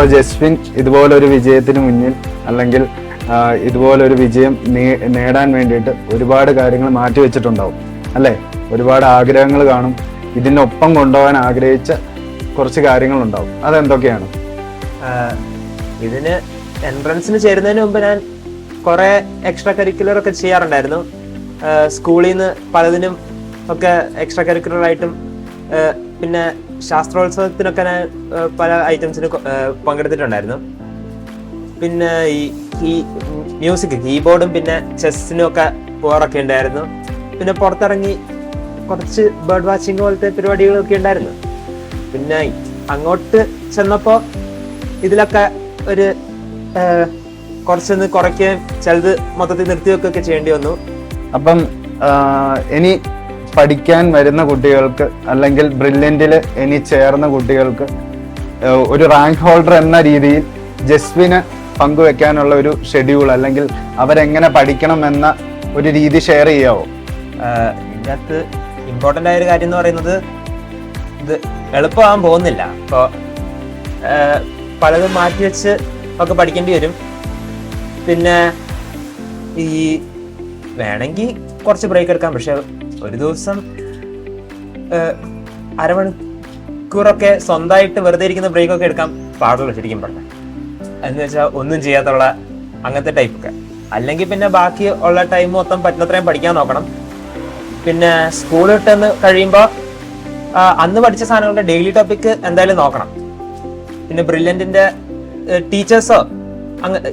ഇപ്പൊ ജസ്വിൻ ഇതുപോലൊരു വിജയത്തിന് മുന്നിൽ അല്ലെങ്കിൽ ഇതുപോലൊരു വിജയം നേടാൻ വേണ്ടിയിട്ട് ഒരുപാട് കാര്യങ്ങൾ മാറ്റിവെച്ചിട്ടുണ്ടാവും അല്ലേ? ഒരുപാട് ആഗ്രഹങ്ങൾ കാണും. ഇതിനൊപ്പം കൊണ്ടുപോകാൻ ആഗ്രഹിച്ച കുറച്ച് കാര്യങ്ങളുണ്ടാവും. അതെന്തൊക്കെയാണ്? ഇതിന് എൻട്രൻസിന് ചേരുന്നതിന് മുമ്പ് ഞാൻ കുറെ എക്സ്ട്രാ കരിക്കുലർ ഒക്കെ ചെയ്യാറുണ്ടായിരുന്നു. സ്കൂളിൽ നിന്ന് പലതിനും ഒക്കെ എക്സ്ട്രാ കരിക്കുലർ ആയിട്ടും പിന്നെ ശാസ്ത്രോത്സവത്തിനൊക്കെ ഞാൻ പല ഐറ്റംസിന് പങ്കെടുത്തിട്ടുണ്ടായിരുന്നു. പിന്നെ ഈ മ്യൂസിക് കീബോർഡും പിന്നെ ചെസ്സിനും ഒക്കെ പോകാറൊക്കെ ഉണ്ടായിരുന്നു. പിന്നെ പുറത്തിറങ്ങി കുറച്ച് ബേർഡ് വാച്ചിങ് പോലത്തെ പരിപാടികളൊക്കെ ഉണ്ടായിരുന്നു. പിന്നെ അങ്ങോട്ട് ചെന്നപ്പോൾ ഇതിലൊക്കെ ഒരു കുറച്ചൊന്ന് കുറയ്ക്കുകയും ചിലത് മൊത്തത്തിൽ നിർത്തിവെക്കുകയൊക്കെ ചെയ്യേണ്ടി വന്നു. അപ്പം ഇനി പഠിക്കാൻ വരുന്ന കുട്ടികൾക്ക് അല്ലെങ്കിൽ ബ്രില്യൻറ്റിൽ ഇനി ചേർന്ന കുട്ടികൾക്ക് ഒരു റാങ്ക് ഹോൾഡർ എന്ന രീതിയിൽ ജസ്വിന് പങ്കുവെക്കാനുള്ള ഒരു ഷെഡ്യൂൾ അല്ലെങ്കിൽ അവരെങ്ങനെ പഠിക്കണം എന്ന ഒരു രീതി ഷെയർ ചെയ്യാവോ? ഇതിൻ്റെ അകത്ത് ഇമ്പോർട്ടൻ്റ് ആയൊരു കാര്യം എന്ന് പറയുന്നത് ഇത് എളുപ്പമാകാൻ പോകുന്നില്ല. ഇപ്പോൾ പലതും മാറ്റി വെച്ച് ഒക്കെ പഠിക്കേണ്ടി വരും. പിന്നെ ഈ വേണമെങ്കിൽ കുറച്ച് ബ്രേക്ക് എടുക്കാം. പക്ഷെ ഒരു ദിവസം അരമണിക്കൂറൊക്കെ സ്വന്തമായിട്ട് വെറുതെ ഇരിക്കുന്ന ബ്രേക്കൊക്കെ എടുക്കാൻ പാടുള്ളൂ ശരിക്കും പറഞ്ഞാൽ. എന്ന് വെച്ചാൽ ഒന്നും ചെയ്യാത്തുള്ള അങ്ങനത്തെ ടൈപ്പൊക്കെ. അല്ലെങ്കിൽ പിന്നെ ബാക്കി ഉള്ള ടൈം മൊത്തം പറ്റുന്നത്രയും പഠിക്കാൻ നോക്കണം. പിന്നെ സ്കൂൾ വിട്ടെന്ന് കഴിയുമ്പോൾ അന്ന് പഠിച്ച സാധനങ്ങളുടെ ഡെയിലി ടോപ്പിക്ക് എന്തായാലും നോക്കണം. പിന്നെ ബ്രില്യൻറ്റിന്റെ ടീച്ചേഴ്സോ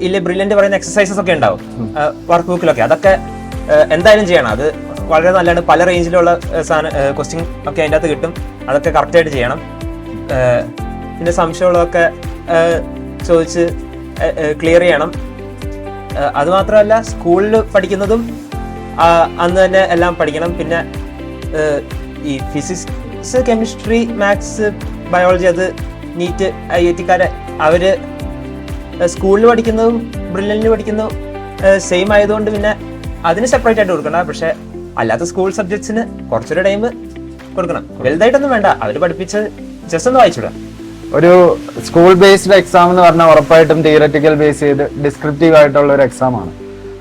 ഇല്ലേ ബ്രില്യൻറ്റ് പറയുന്ന എക്സസൈസസ് ഒക്കെ ഉണ്ടാവും വർക്ക് ബുക്കിലൊക്കെ. അതൊക്കെ എന്തായാലും ചെയ്യണം. അത് വളരെ നല്ലതാണ്. പല റേഞ്ചിലുള്ള ക്വസ്റ്റ്യൻ ഒക്കെ അതിൻ്റെ അകത്ത് കിട്ടും. അതൊക്കെ കറക്റ്റായിട്ട് ചെയ്യണം. പിന്നെ സംശയമുള്ളതൊക്കെ ചോദിച്ച് ക്ലിയർ ചെയ്യണം. അതുമാത്രമല്ല സ്കൂളിൽ പഠിക്കുന്നതും അന്ന് തന്നെ എല്ലാം പഠിക്കണം. പിന്നെ ഈ ഫിസിക്സ്, കെമിസ്ട്രി, മാത്സ്, ബയോളജി അത് നീറ്റ് IIT-ക്കാരെ അവര് സ്കൂളിൽ പഠിക്കുന്നതും ബ്രില്യൻറ്റിൽ പഠിക്കുന്നതും സെയിം ആയതുകൊണ്ട് പിന്നെ അതിന് സെപ്പറേറ്റ് ആയിട്ട് കൊടുക്കണ്ട. പക്ഷെ അല്ലാത്ത സ്കൂൾ സബ്ജക്ട്സിന് കുറച്ചൊരു ടൈം കൊടുക്കണം. വലുതായിട്ടൊന്നും വേണ്ട, അവര് പഠിപ്പിച്ച് ജസ്റ്റ് ഒന്ന് വായിച്ചിടാം. ഒരു സ്കൂൾ ബേസ്ഡ് എക്സാം എന്ന് പറഞ്ഞാൽ ഉറപ്പായിട്ടും തിയററ്റിക്കൽ ബേസ് ചെയ്ത് ഡിസ്ക്രിപ്റ്റീവ് ആയിട്ടുള്ള ഒരു എക്സാം ആണ്.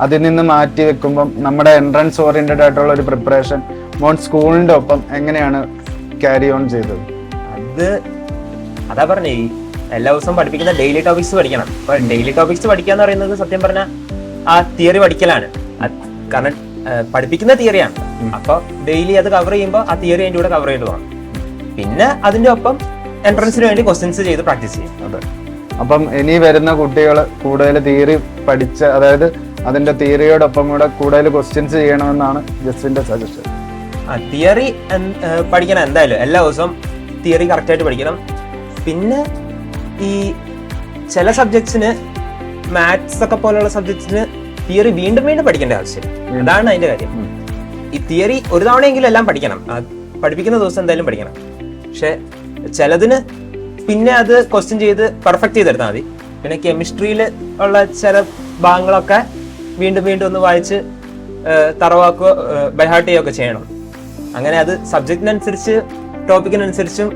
അതിൽ നിന്ന് മാറ്റി വെക്കുമ്പം നമ്മുടെ എൻട്രൻസ് ഓറിയന്റഡ് ആയിട്ടുള്ള ഒരു പ്രിപ്പറേഷൻ മോൻ സ്കൂളിന്റെ ഒപ്പം എങ്ങനെയാണ് ക്യാരി ഓൺ ചെയ്തത്? അതാ പറഞ്ഞേ, ഈ എല്ലാ ദിവസവും പഠിപ്പിക്കുന്ന ഡെയിലി ടോപ്പിക്സ് പഠിക്കണം. അപ്പൊ ഡെയിലി ടോപ്പിക്സ് പഠിക്കാന്ന് പറയുന്നത് സത്യം പറഞ്ഞാൽ ആ തിയറി പഠിക്കലാണ്. കാരണം പഠിപ്പിക്കുന്ന തിയറിയാണ്. അപ്പൊ ഡെയിലി അത് കവർ ചെയ്യുമ്പോൾ ആ തിയറി അതിൻ്റെ കൂടെ കവർ ചെയ്ത് പോകണം. പിന്നെ അതിന്റെ ഒപ്പം എൻട്രൻസിന് വേണ്ടി ക്വസ്റ്റ്യൻസ് ചെയ്ത് പ്രാക്ടീസ് ചെയ്യും. അതെ. അപ്പം ഇനി വരുന്ന കുട്ടികൾ കൂടുതൽ തിയറി പഠിച്ച, അതായത് അതിന്റെ തിയറിയോടൊപ്പം കൂടെ കൂടുതൽ ക്വസ്റ്റ്യൻസ് ചെയ്യണമെന്നാണ് ജസ്റ്റിന്റെ സജഷൻ. തിയറി പഠിക്കണം എന്തായാലും. എല്ലാ ദിവസവും തിയറി കറക്റ്റായിട്ട് പഠിക്കണം. പിന്നെ ഈ ചില സബ്ജക്ട്സിന് മാത്സ് ഒക്കെ പോലുള്ള സബ്ജക്ട്സിന് തിയറി വീണ്ടും വീണ്ടും പഠിക്കേണ്ട ആവശ്യമില്ല. അതാണ് അതിന്റെ കാര്യം. ഈ തിയറി ഒരു തവണയെങ്കിലും എല്ലാം പഠിക്കണം. പഠിപ്പിക്കുന്ന ദിവസം എന്തായാലും പഠിക്കണം. പക്ഷെ ചിലതിന് പിന്നെ അത് ക്വസ്റ്റ്യൻ ചെയ്ത് പെർഫെക്റ്റ് ചെയ്തെടുത്താൽ മതി. പിന്നെ കെമിസ്ട്രിയിൽ ഉള്ള ചില ഭാഗങ്ങളൊക്കെ വീണ്ടും വീണ്ടും ഒന്ന് വായിച്ച് തറവാക്കുകയോ ബൈഹാർട്ട് ചെയ്യുകയൊക്കെ ചെയ്യണം. അങ്ങനെ അത് സബ്ജക്റ്റിനനുസരിച്ച് ടോപ്പിക്കിനനുസരിച്ചും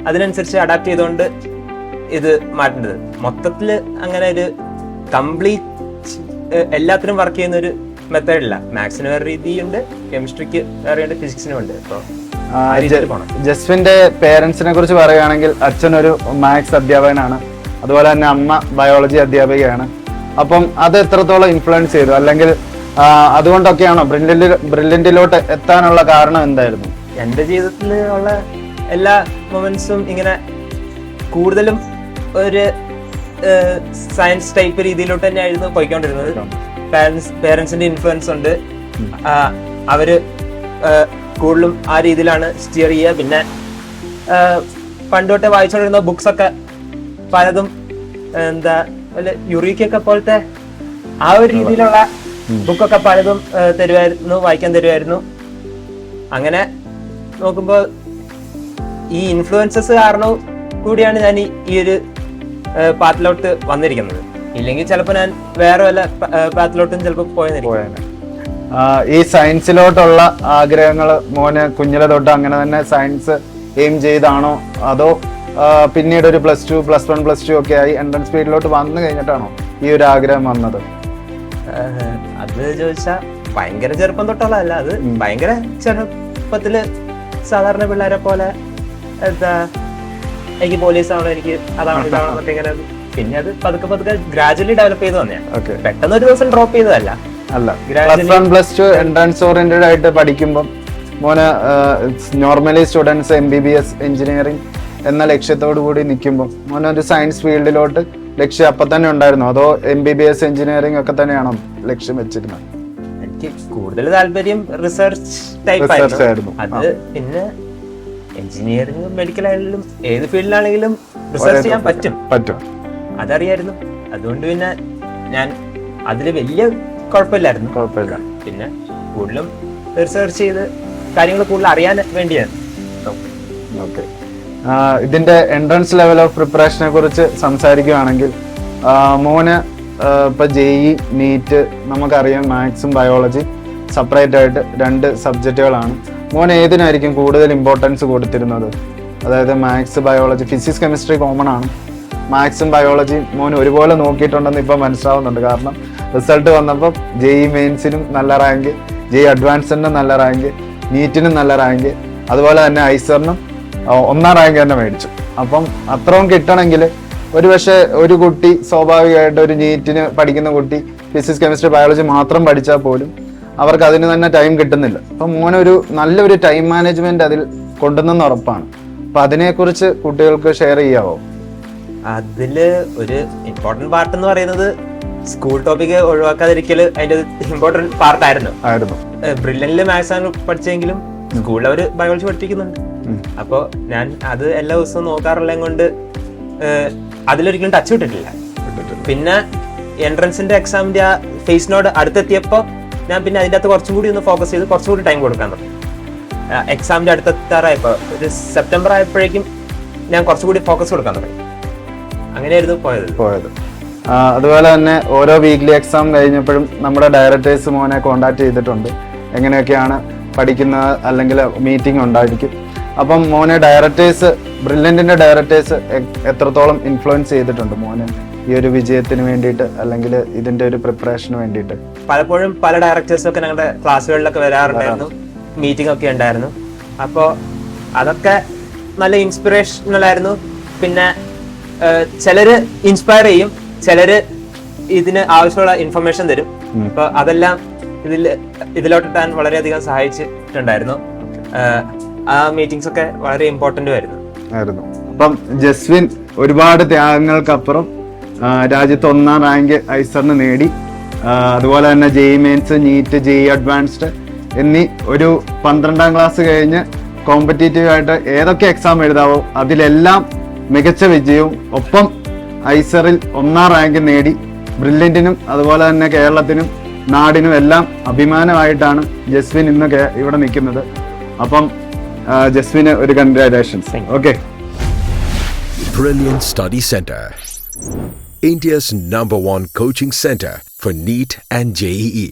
അതിനനുസരിച്ച് അഡാപ്റ്റ് ചെയ്തുകൊണ്ട് ഇത് മാറ്റേണ്ടത്. മൊത്തത്തിൽ അങ്ങനെ ഒരു കംപ്ലീറ്റ് എല്ലാത്തിനും വർക്ക് ചെയ്യുന്ന ഒരു മെത്തേഡില്ല. മാത്സിന് വേറെ രീതിയുണ്ട്, കെമിസ്ട്രിക്ക് വേറെയുണ്ട്, ഫിസിക്സിനും ഉണ്ട്. അപ്പോൾ ജസ്വിന്റെ പേരൻസിനെ കുറിച്ച് പറയുകയാണെങ്കിൽ അച്ഛനൊരു മാത്സ് അധ്യാപകനാണ്, അതുപോലെ തന്നെ അമ്മ ബയോളജി അധ്യാപികയാണ്. അപ്പം അത് എത്രത്തോളം ഇൻഫ്ലുവൻസ് ചെയ്തു, അല്ലെങ്കിൽ അതുകൊണ്ടൊക്കെയാണോ ബ്രില്യൻറ്റിലോട്ട് എത്താനുള്ള കാരണം എന്തായിരുന്നു? എൻ്റെ ജീവിതത്തിൽ ഉള്ള എല്ലാ മൊമെന്റ്സും ഇങ്ങനെ കൂടുതലും ഒരു സയൻസ് ടൈപ്പ് രീതിയിലോട്ട് തന്നെയായിരുന്നു പോയിക്കൊണ്ടിരുന്നത്. പേരൻസിന്റെ ഇൻഫ്ലുവൻസ് ഉണ്ട്. അവര് കൂടുതലും ആ രീതിയിലാണ് സ്റ്റിയർ ചെയ്യുക. പിന്നെ പണ്ടോട്ടെ വായിച്ചുകൊണ്ടിരുന്ന ബുക്സ് ഒക്കെ പലതും എന്താ യുറീക്കൊക്കെ പോലത്തെ ആ ഒരു രീതിയിലുള്ള ബുക്കൊക്കെ പലതും തരുമായിരുന്നു, വായിക്കാൻ തരുമായിരുന്നു. അങ്ങനെ നോക്കുമ്പോൾ ഈ ഇൻഫ്ലുവൻസസ് കാരണം കൂടിയാണ് ഞാൻ ഈ ഒരു പാത്തിലോട്ട് വന്നിരിക്കുന്നത്. ഇല്ലെങ്കിൽ ചിലപ്പോൾ ഞാൻ വേറെ വല്ല പാത്തിലോട്ടും ചിലപ്പോൾ പോയെന്നിരിക്കും. ഈ സയൻസിലോട്ടുള്ള ആഗ്രഹങ്ങൾ മോന് കുഞ്ഞിലെ തൊട്ട് അങ്ങനെ തന്നെ സയൻസ് എയിം ചെയ്താണോ, അതോ പിന്നീട് ഒരു +2 +1 +2 ഒക്കെ ആയി എൻട്രൻസ് ഫീൽഡിലോട്ട് വന്നു കഴിഞ്ഞിട്ടാണോ ഈ ഒരു ആഗ്രഹം വന്നത്? അത് ചോദിച്ചാ ഭയങ്കര ചെറുപ്പം തൊട്ടുള്ളതല്ല, അത് ഭയങ്കര ചെറുപ്പത്തില് സാധാരണ പിള്ളേരെ പോലെ എന്താ എനിക്ക് പോലീസ് ആവണം, എനിക്ക് അതാണ് ഇതാവണം ഇങ്ങനെ. പിന്നെ അത് പതുക്കെ പതുക്കെ ഗ്രാജുവലി ഡെവലപ്പ് ചെയ്ത് വന്നതാണ്. പെട്ടെന്ന് ഒരു ദിവസം ഡ്രോപ്പ് ചെയ്തതല്ല. അല്ല, +1 +2 എൻട്രൻസ് ഓറിയന്റഡ് ആയിട്ട് പഠിക്കുമ്പോൾ മോന് നോർമലി സ്റ്റുഡൻസ് MBBS എഞ്ചിനീയറിംഗ് എന്ന ലക്ഷ്യത്തോടു കൂടി നിൽക്കുമ്പോൾ മോനൊരു സയൻസ് ഫീൽഡിലോട്ട് ലക്ഷ്യം അപ്പൊ തന്നെ ഉണ്ടായിരുന്നു, അതോ MBBS എഞ്ചിനീയറിംഗ് ഒക്കെ തന്നെയാണോ ലക്ഷ്യം വെച്ചിരുന്നത്? എനിക്ക് കൂടുതൽ താല്പര്യം റിസർച്ച് ടൈപ്പ് ആയിരുന്നു. അത് പിന്നെ എഞ്ചിനീയറിംഗ് മെഡിക്കൽ ആയാലും ഏത് ഫീൽഡിലാണെങ്കിലും റിസർച്ച് ചെയ്യാൻ പറ്റും അതറിയായിരുന്നു. അതുകൊണ്ട് പിന്നെ ഞാൻ അതിൽ വലിയ കുഴപ്പമില്ലായിരുന്നു. പിന്നെ കൂടുതലും റിസർച്ച് ചെയ്ത് കാര്യങ്ങൾ കൂടുതൽ അറിയാൻ വേണ്ടിയാണ്. ഓക്കെ, ഇതിന്റെ എൻട്രൻസ് ലെവൽ ഓഫ് പ്രിപ്പറേഷനെ കുറിച്ച് സംസാരിക്കുകയാണെങ്കിൽ മോന് ഇപ്പൊ JEE നീറ്റ് നമുക്കറിയാം, മാത്സും ബയോളജി സെപ്പറേറ്റ് ആയിട്ട് 2 സബ്ജക്റ്റുകളാണ്. മോൻ ഏതിനായിരിക്കും കൂടുതൽ ഇമ്പോർട്ടൻസ് കൊടുത്തിരുന്നത്? അതായത് maths biology, physics chemistry common ആണ്, മാത്സും ബയോളജിയും മോൻ ഒരുപോലെ നോക്കിയിട്ടുണ്ടെന്ന് ഇപ്പം മനസ്സിലാവുന്നുണ്ട്. കാരണം റിസൾട്ട് വന്നപ്പോൾ JEE മെയിൻസിനും നല്ല റാങ്ക്, JEE അഡ്വാൻസിനും നല്ല റാങ്ക്, നീറ്റിനും നല്ല റാങ്ക്, അതുപോലെ തന്നെ ഐസറിനും 1ാം റാങ്ക് തന്നെ മേടിച്ചു. അപ്പം അത്രയും കിട്ടണമെങ്കിൽ ഒരുപക്ഷെ ഒരു കുട്ടി സ്വാഭാവികമായിട്ട് ഒരു നീറ്റിന് പഠിക്കുന്ന കുട്ടി ഫിസിക്സ് കെമിസ്ട്രി ബയോളജി മാത്രം പഠിച്ചാൽ പോലും അവർക്ക് അതിന് തന്നെ ടൈം കിട്ടുന്നില്ല. അപ്പം മോനൊരു നല്ലൊരു ടൈം മാനേജ്മെന്റ് അതിൽ കൊണ്ടുവന്നെന്ന് ഉറപ്പാണ്. അപ്പൊ അതിനെക്കുറിച്ച് കുട്ടികൾക്ക് ഷെയർ ചെയ്യാവോ? അതില് ഒരു ഇമ്പോർട്ടന്റ് പാർട്ട് എന്ന് പറയുന്നത് സ്കൂൾ ടോപ്പിക് ഒഴിവാക്കാതിരിക്കല് അതിന്റെ ഇമ്പോർട്ടന്റ് പാർട്ടായിരുന്നു. ബ്രില്യന്റില് മാത്സ് ആണ് പഠിച്ചെങ്കിലും സ്കൂളിൽ അവര് ബയോളജി പഠിപ്പിക്കുന്നുണ്ട്. അപ്പൊ ഞാൻ അത് എല്ലാ ദിവസവും നോക്കാറുള്ളത് കൊണ്ട് അതിലൊരിക്കലും ടച്ച് വിട്ടിട്ടില്ല. പിന്നെ എൻട്രൻസിന്റെ എക്സാമിന്റെ ആ ഫേസിനോട് അടുത്തെത്തിയപ്പോ ഞാൻ പിന്നെ അതിന്റെ അകത്ത് കുറച്ചും കൂടി ഒന്ന് ഫോക്കസ് ചെയ്ത് കുറച്ചുകൂടി ടൈം കൊടുക്കാൻ തുടങ്ങി. എക്സാമിന്റെ അടുത്തെത്താറായപ്പോ ഒരു സെപ്റ്റംബർ ആയപ്പോഴേക്കും ഞാൻ കുറച്ചുകൂടി ഫോക്കസ് കൊടുക്കാൻ തുടങ്ങി. അങ്ങനെയായിരുന്നു പോയത്. അതുപോലെ തന്നെ ഓരോ വീക്ക്ലി എക്സാം കഴിഞ്ഞപ്പോഴും നമ്മുടെ ഡയറക്ടേഴ്സ് മോനെ കോണ്ടാക്ട് ചെയ്തിട്ടുണ്ട്, എങ്ങനെയൊക്കെയാണ് പഠിക്കുന്നത്, അല്ലെങ്കിൽ മീറ്റിംഗ് ഉണ്ടായിരിക്കും. അപ്പം മോനെ ഡയറക്ടേഴ്സ്, ബ്രില്യന്റിന്റെ ഡയറക്ടേഴ്സ് എത്രത്തോളം ഇൻഫ്ലുവൻസ് ചെയ്തിട്ടുണ്ട് മോനെ ഈ ഒരു വിജയത്തിന് വേണ്ടിയിട്ട്, അല്ലെങ്കിൽ ഇതിന്റെ ഒരു പ്രിപ്പറേഷന് വേണ്ടിയിട്ട്? പലപ്പോഴും പല ഡയറക്ടേഴ്സും ഒക്കെ ഞങ്ങളുടെ ക്ലാസ്സുകളിലൊക്കെ വരാറുണ്ടായിരുന്നു, മീറ്റിംഗ് ഒക്കെ ഉണ്ടായിരുന്നു. അപ്പോൾ അതൊക്കെ നല്ല ഇൻസ്പിറേഷണൽ ആയിരുന്നു. പിന്നെ ചിലര് ഇൻസ്പയർ ചെയ്യും, ചിലര് ഇതിന് ആവശ്യമുള്ള ഇൻഫർമേഷൻ തരും. അപ്പൊ അതെല്ലാം ഇതിലോട്ടിട്ടാൻ വളരെയധികം സഹായിച്ചിട്ടുണ്ടായിരുന്നു. ആ മീറ്റിംഗ്സ് ഒക്കെ വളരെ ഇമ്പോർട്ടന്റ് ആയിരുന്നു. അപ്പം ജസ്വിൻ ഒരുപാട് ത്യാഗങ്ങൾക്കപ്പുറം രാജ്യത്ത് 1ാം റാങ്ക് ഐസറിന് നേടി. അതുപോലെ തന്നെ JEE Mains, NEET, JEE advanced എന്നീ ഒരു 12ാം ക്ലാസ് കഴിഞ്ഞ് കോമ്പറ്റീറ്റീവ് ആയിട്ട് ഏതൊക്കെ എക്സാം എഴുതാവോ അതിലെല്ലാം മികച്ച വിജയവും ഒപ്പം ഐസറിൽ 1ാം റാങ്ക് നേടി ബ്രില്യന്റിനും അതുപോലെ തന്നെ കേരളത്തിനും നാടിനും എല്ലാം അഭിമാനമായിട്ടാണ് ജസ്വിൻ ഇന്ന് ഇവിടെ നിൽക്കുന്നത്. അപ്പം ജസ്വിന് ഒരു congratulations. Okay. Brilliant Study Center, India's #1 coaching center for NEET and JEE.